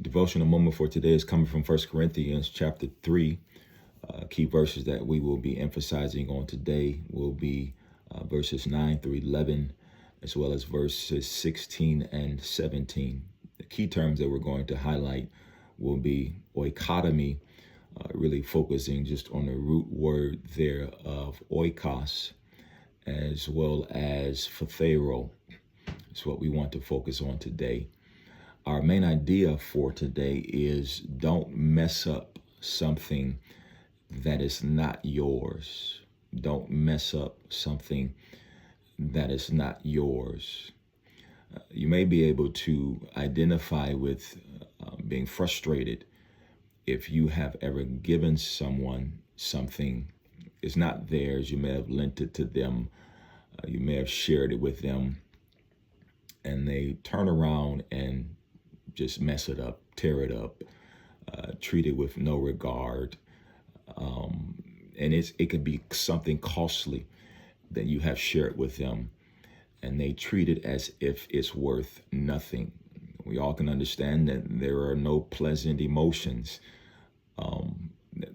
Devotional moment for today is coming from 1 Corinthians chapter 3. Key verses that we will be emphasizing on today will be verses 9 through 11, as well as verses 16 and 17. The key terms that we're going to highlight will be oikodomy, really focusing just on the root word there of oikos, as well as phthείrō. It's what we want to focus on today. Our main idea for today is don't mess up something that is not yours. Don't mess up something that is not yours. You may be able to identify with being frustrated if you have ever given someone something is not theirs. You may have lent it to them. You may have shared it with them, and they turn around and just mess it up, tear it up, treat it with no regard. And it could be something costly that you have shared with them, and they treat it as if it's worth nothing. We all can understand that there are no pleasant emotions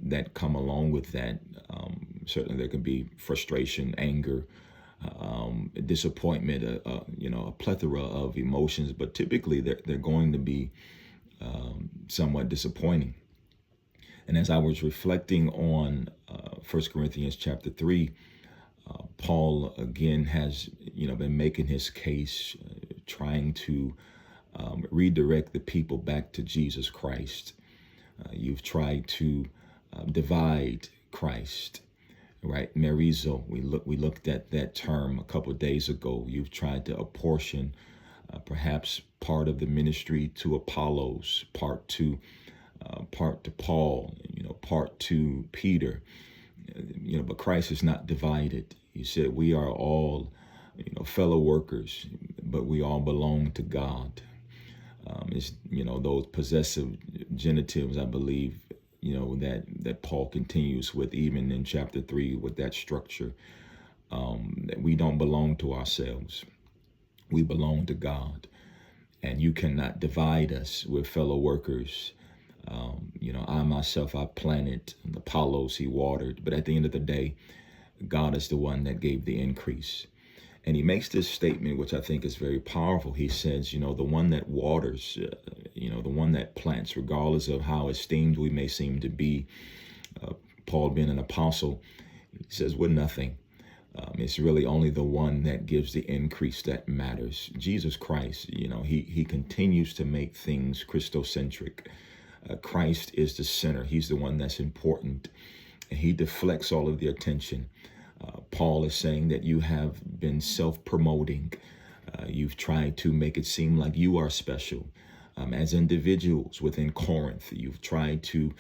that come along with that. Certainly there can be frustration, anger, disappointment, a plethora of emotions, but typically they're going to be somewhat disappointing. And as I was reflecting on 1 Corinthians chapter 3, Paul again has been making his case, trying to redirect the people back to Jesus Christ. You've tried to divide Christ. Right, merizo. We looked at that term a couple of days ago. You've tried to apportion perhaps part of the ministry to Apollos, part to Paul, part to Peter. But Christ is not divided. He said we are all, fellow workers, but we all belong to God. It's those possessive genitives, I believe. That Paul continues with even in chapter 3 with that structure, that we don't belong to ourselves. We belong to God, and you cannot divide us. We're fellow workers. I myself, I planted, and Apollos, he watered, but at the end of the day, God is the one that gave the increase. And he makes this statement, which I think is very powerful. He says, the one that waters, the one that plants, regardless of how esteemed we may seem to be, Paul being an apostle, he says we're nothing. It's really only the one that gives the increase that matters. Jesus Christ, he continues to make things Christocentric. Christ is the center. He's the one that's important. And he deflects all of the attention. Paul is saying that you have been self-promoting. You've tried to make it seem like you are special. As individuals within Corinth, you've tried to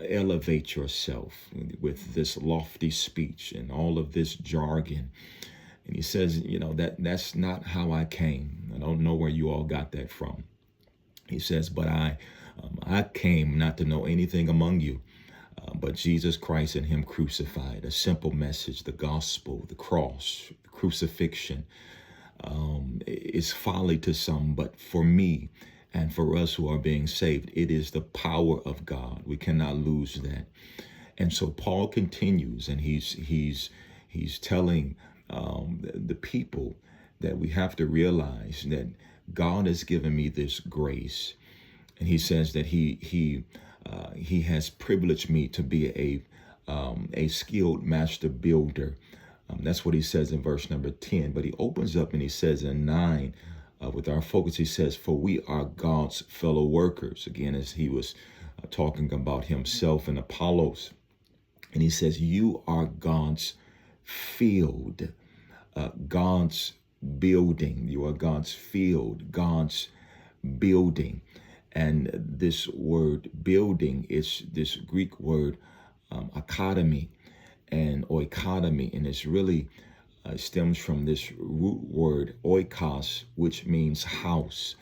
elevate yourself with this lofty speech and all of this jargon. And he says, that's not how I came. I don't know where you all got that from. He says, but I came not to know anything among you, but Jesus Christ and him crucified. A simple message, the gospel, the cross, the crucifixion is folly to some, but for me and for us who are being saved, it is the power of God. We cannot lose that. And so Paul continues, and he's telling the people that we have to realize that God has given me this grace. And he says that he has privileged me to be a skilled master builder. That's what he says in verse number 10. But he opens up and he says in 9, with our focus, he says, for we are God's fellow workers. Again, as he was talking about himself and Apollos. And he says, you are God's field, God's building. You are God's field, God's building. And this word building is this Greek word academy and oikodomy, and it's really stems from this root word oikos, which means house.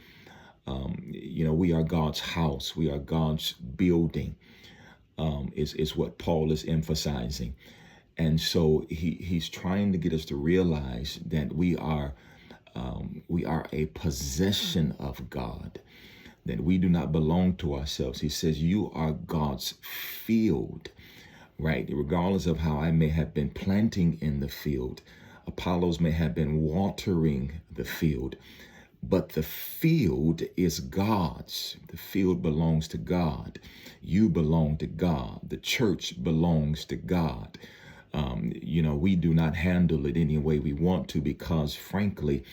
We are God's house. We are God's building. Is what Paul is emphasizing. And so he's trying to get us to realize that we are a possession of God. that we do not belong to ourselves. He says, you are God's field, right? Regardless of how I may have been planting in the field, Apollos may have been watering the field, but the field is God's. The field belongs to God. You belong to God. The church belongs to God. We do not handle it any way we want to because, frankly,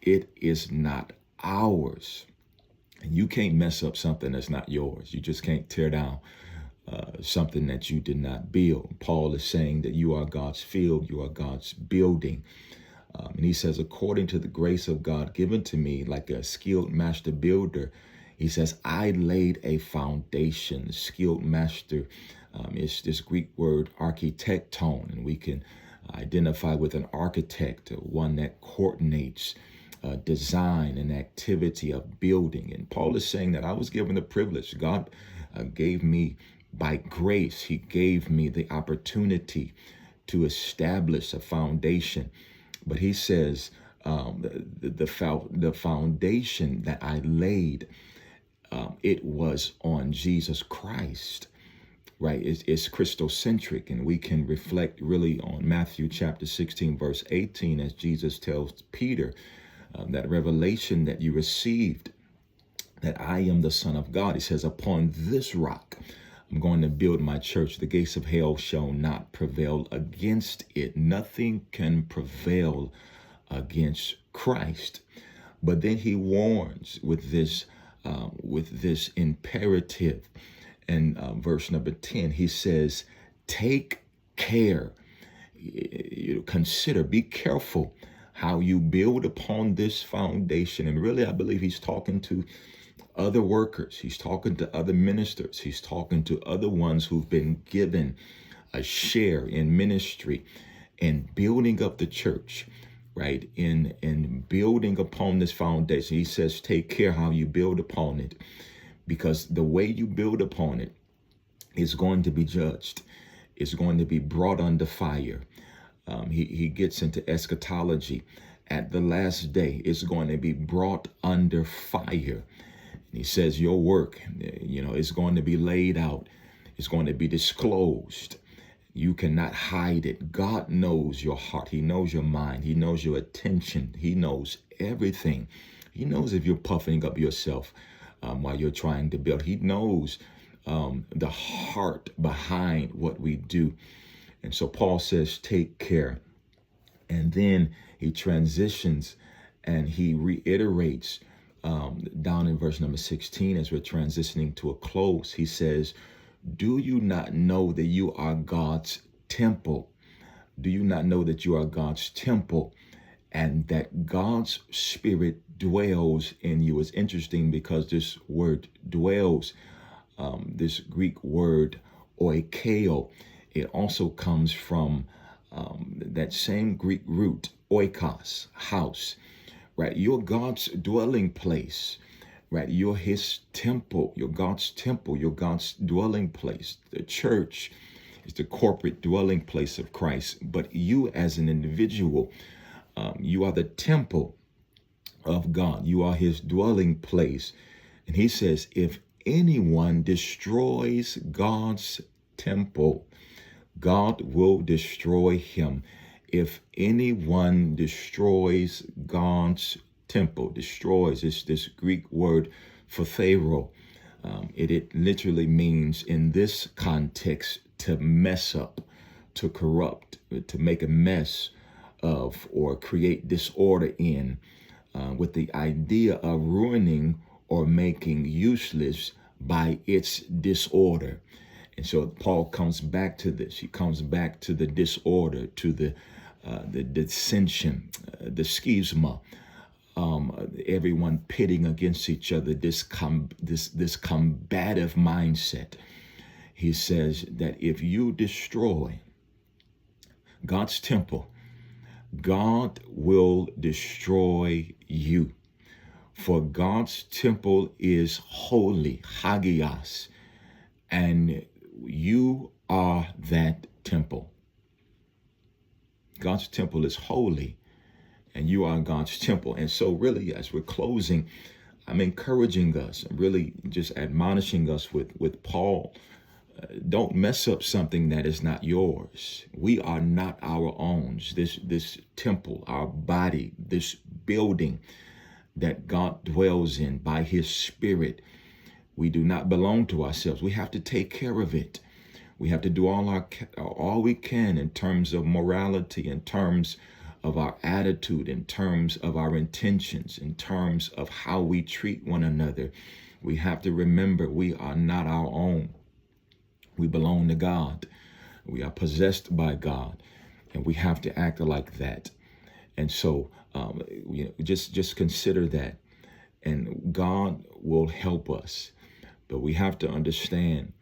it is not ours. And you can't mess up something that's not yours. You just can't tear down something that you did not build. Paul is saying that you are God's field. You are God's building. And he says, according to the grace of God given to me, like a skilled master builder, he says, I laid a foundation. Skilled master is this Greek word architecton, and we can identify with an architect, one that coordinates design and activity of building. And Paul is saying that I was given the privilege. God gave me by grace. He gave me the opportunity to establish a foundation. But he says the foundation that I laid, it was on Jesus Christ, right? It's Christocentric, and we can reflect really on Matthew chapter 16, verse 18, as Jesus tells Peter that revelation that you received, that I am the Son of God. He says, upon this rock, I'm going to build my church. The gates of hell shall not prevail against it. Nothing can prevail against Christ. But then he warns with this imperative. And verse number 10, he says, take care. Consider, be careful how you build upon this foundation. And really, I believe he's talking to other workers. He's talking to other ministers. He's talking to other ones who've been given a share in ministry and building up the church, right? In building upon this foundation. He says, take care how you build upon it, because the way you build upon it is going to be judged. It's going to be brought under fire. He gets into eschatology. At the last day, it's going to be brought under fire. He says your work, is going to be laid out. It's going to be disclosed. You cannot hide it. God knows your heart. He knows your mind. He knows your attention. He knows everything. He knows if you're puffing up yourself while you're trying to build. He knows the heart behind what we do. And so Paul says, take care. And then he transitions and he reiterates down in verse number 16, as we're transitioning to a close. He says, do you not know that you are God's temple? Do you not know that you are God's temple and that God's spirit dwells in you? It's interesting because this word dwells, this Greek word oikeo, it also comes from that same Greek root, oikos, house. Right, you're God's dwelling place, right? You're his temple, you're God's temple, you're God's dwelling place. The church is the corporate dwelling place of Christ, but you as an individual, you are the temple of God. You are his dwelling place. And he says, if anyone destroys God's temple, God will destroy him. If anyone destroys God's temple, destroys, is this Greek word phthείrō. It literally means in this context to mess up, to corrupt, to make a mess of, or create disorder in, with the idea of ruining or making useless by its disorder. And so Paul comes back to this. He comes back to the disorder, to the dissension, the schisma, everyone pitting against each other, this combative mindset. He says that if you destroy God's temple, God will destroy you. For God's temple is holy, hagios, and you are that temple. God's temple is holy, and you are God's temple. And so really, as we're closing, I'm encouraging us, really just admonishing us with Paul. Don't mess up something that is not yours. We are not our own. This temple, our body, this building that God dwells in by his Spirit, we do not belong to ourselves. We have to take care of it. We have to do all we can in terms of morality, in terms of our attitude, in terms of our intentions, in terms of how we treat one another. We have to remember we are not our own. We belong to God. We are possessed by God, and we have to act like that. And so, just consider that, and God will help us. But we have to understand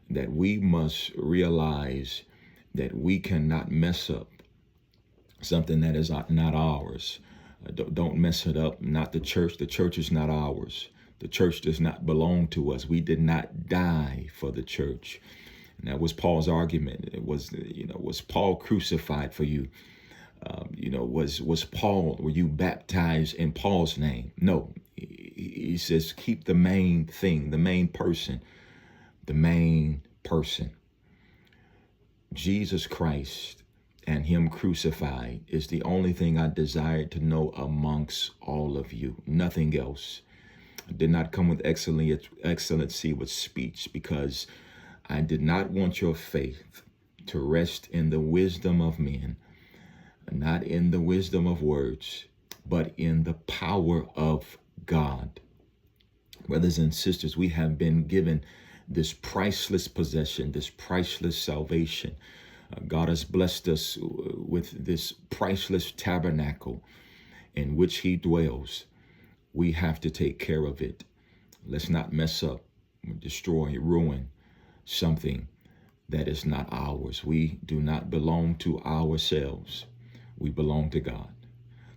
that we must realize that we cannot mess up something that is not ours. Don't mess it up. Not the church. The church is not ours. The church does not belong to us. We did not die for the church. And that was Paul's argument. It was, was Paul crucified for you? Was Paul, were you baptized in Paul's name? No. He says, keep the main thing, the main person, Jesus Christ and him crucified is the only thing I desired to know amongst all of you. Nothing else. I did not come with excellency with speech, because I did not want your faith to rest in the wisdom of men, not in the wisdom of words, but in the power of God. Brothers and sisters, we have been given this priceless possession, this priceless salvation. God has blessed us with this priceless tabernacle in which he dwells. We have to take care of it. Let's not mess up, destroy, ruin something that is not ours. We do not belong to ourselves. We belong to God.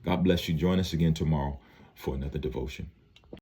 God bless you. Join us again tomorrow for another devotion.